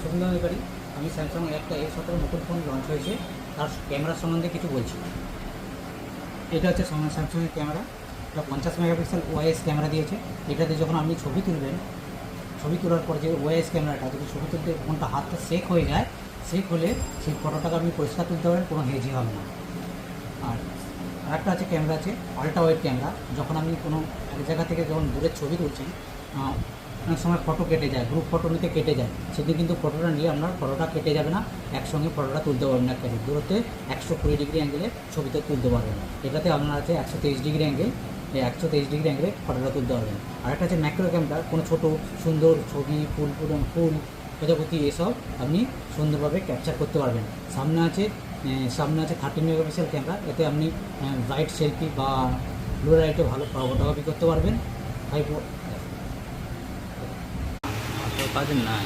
সুবিধা ব্যাপারী। আমি স্যামসাং একটা A17 নতুন ফোন লঞ্চ হয়েছে, তার ক্যামেরার সম্বন্ধে কিছু বলছি। এটা হচ্ছে স্যামসাংয়ের ক্যামেরা। এটা 50 মেগাপিক্সেল ওআইএস ক্যামেরা দিয়েছে। এটাতে যখন আপনি ছবি তুলবেন, ছবি তোলার পর যে ওআইএস ক্যামেরাটা যদি ছবি তুলতে ফোনটা হাতটা সেক হয়ে যায়, সেক হলে সেই ফটোটাকে আপনি পরিষ্কার তুলতে পারেন, কোনো হেজি হবে না। আর আরেকটা আছে ক্যামেরা আছে আল্ট্রা ওয়াইড ক্যামেরা। যখন আপনি কোনো এক জায়গা থেকে যখন দূরের ছবি তুলছেন, অনেক সময় ফটো কেটে যায়, গ্রুপ ফটো নিতে কেটে যায়, সেদিন কিন্তু ফটোটা নিয়ে আপনার ফটোটা কেটে যাবে না, একসঙ্গে ফটোটা তুলতে পারবেন না। একটা দূরত্বে 120 ডিগ্রি অ্যাঙ্গেলে ছবিতে তুলতে পারবেন। এটাতে আপনার আছে 123 ডিগ্রি অ্যাঙ্গেল, এই 123 ডিগ্রি অ্যাঙ্গেলে ফটোটা তুলতে পারবেন। আর একটা আছে ম্যাক্রো ক্যামেরা, কোনো ছোটো সুন্দর ছবি, ফুল প্রজাপতি এসব আপনি সুন্দরভাবে ক্যাপচার করতে পারবেন। সামনে আছে 13 মেগাপিক্সেল ক্যামেরা। এতে আপনি ব্রাইট সেলফি বা লো লাইটে ভালো ফটোগ্রাফি করতে পারবেন। কাজের নাই।